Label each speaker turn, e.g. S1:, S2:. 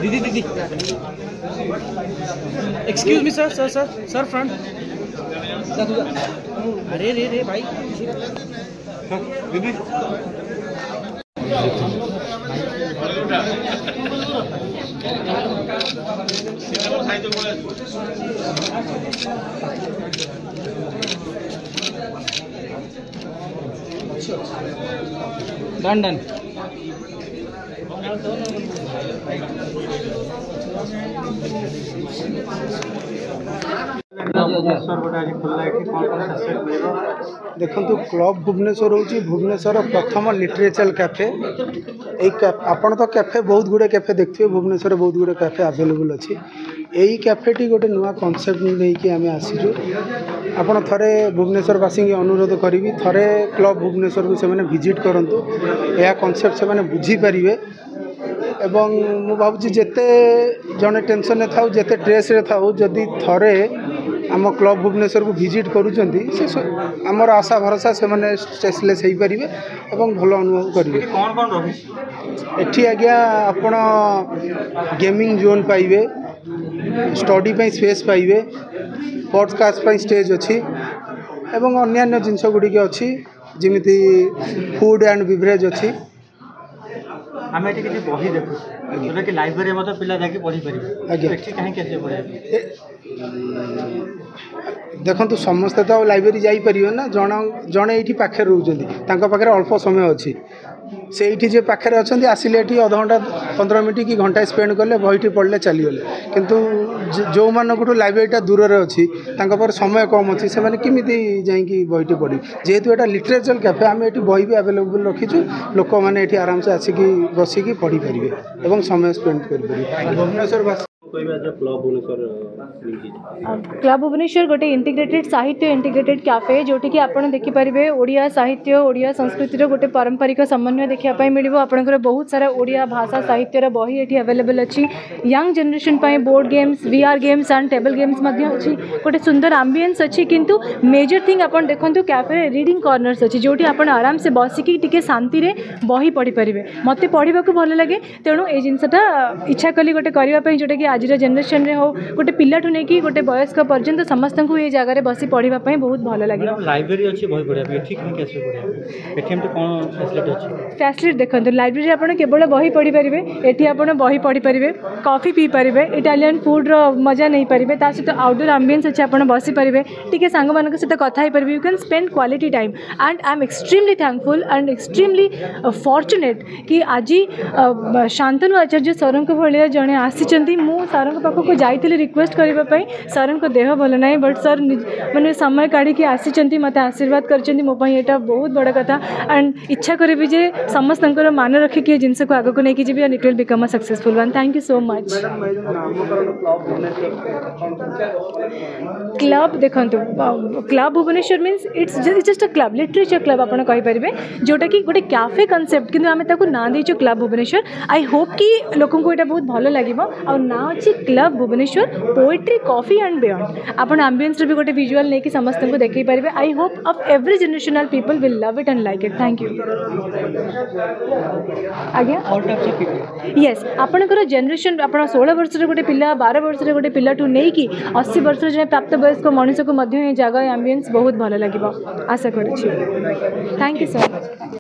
S1: दीदी दीदी excuse me sir sir sir sir front अरे रे रे भाई दीदी डन डन
S2: देखु क्लब भुवनेश्वर हूँ भुवनेश्वर प्रथम लिटरेचर कैफे आपन तो कैफे बहुत गुड़े कैफे देखिए भुवनेश्वर बहुत गुड़े कैफे अवेलेबल अच्छी यही कैफेटी गोटे नुआ कनसेप्ट नहीं आम आसीचु आपड़ थे भुवनेश्वरवासी अनुरोध करी थे क्लब भुवनेश्वर को से विजिट करूँ यह कनसेप्ट से बुझीपारे एवं मु भावुँ जिते जड़े टेंशन था जिते स्ट्रेस था जदि थे आम क्लब भुवनेश्वर को विजिट करुँच आशा भरोसा से स्ट्रेसलेस हो पारे और भल अनुभव करेंगे एटी आज्ञा आपण गेमिंग जोन पाइबे स्टडी पे स्पेस पाइबे पॉडकास्ट पे स्टेज अच्छी एवं अन्यान्य जिनस गुड़िक अच्छी जमीती फूड एंड बिवरेज अच्छी
S1: आम ये बही देखु जोटा कि लाइब्रेरी में पिला जाके पढ़ी पारे
S2: देखो समस्ते तो लाइब्रेरी जापर ना जड़े ये पाखे रोचे पाखे अल्प समय अच्छी से जे पाखे अच्छा आसिले अध घंटा 15 मिनट कि घंटा स्पेंड कले बहीटी पढ़ले चलीगले किंतु जो मानू लाइब्रेरीटा दूर अच्छी समय कम अच्छी से केमी जाकि बहीटी पढ़ी जेहेतु यहाँ लिटरेचर कैफे आम ये बही भी आवेलेबल रखीचु लोक मैंने आराम से आसिक बसिकी पढ़ी पारे और समय स्पेंड करें भुवनेश्वर
S3: क्लब भुवनेश्वर गोटे इंटीग्रेटेड साहित्य इंटीग्रेटेड कैफे जोटी कि आपड़ देखिपारे ओडिया साहित्य ओडिया संस्कृतिर गोटे पारंपरिक समन्वय देखापी मिल आपंकर बहुत सारा ओडिया भाषा साहित्यर बही ये अवेलेबल अच्छी young generation board games VR games and table games अच्छी गोटे सुंदर आंबियंस अच्छी किंतु मेजर थिंग आप देखो कैफे रीडिंग कॉर्नर्स अच्छी जोटी आप आराम से बसिकी टिके शांति रे बही पढ़ी पारे मत पढ़ा भल लगे तेणु ये जिनसा इच्छा कली गोटे करने जोटा कि आज जेनेरेशन रे हो गोटे पिलाठू नहीं कि गोटे वयस्क पर्यंत समस्त को ये जगह बसी पढ़ाई बहुत भल लगे
S1: लाइब्रेरी अच्छी बही पढ़ा
S3: फैसिलिटी देखो लाइब्रेरी आप केवल बही पढ़ी पारे ये आप बही पढ़ी पारे कॉफी पी पारे इटालियन फूड रो मजा नहीं पारे सहित आउटडोर आंबियंस अच्छे आप बसी पारे टी सांग मान सहित कथा हो पारे you can spend quality time and I am extremely thankful and extremely fortunate कि आज शांतनु आचार्य सर भाया जड़े आसी सर पाखक जाइए रिक्वेस्ट करने सर को देह भल ना बट सर मैंने समय काढ़ी आसी मत आशीर्वाद कर बहुत बड़ कथा एंड इच्छा करी जे समस्त मान रखिक ये जिनस को आग को लेकिन जी and it will become a successful one thank you so much club देखो club Bhubaneswar means it's just a club literature club आप कहींपारे जोटा कि गोटे कैफे कनसेप्ट कि आम ना देचु क्लब भुवनेश्वर आई होप कि लोक यहाँ बहुत भल लगे और ना अच्छी club Bhubaneswar poetry coffee and beyond आपन एम्बियंस भी गोटे विजुअल नहीं कि समस्त को देखई पारे I hope of every generational people will love it and like it thank you आज्ञा यस आपणकर जनरेशन आप 16 वर्ष गोटे पिला 12 वर्ष गोटे पिलाठू नहीं कि 80 वर्ष जन प्राप्त वयस्क मनुष्य को जगह एम्बियंस बहुत भल लगे आशा करुँच थैंक यू सर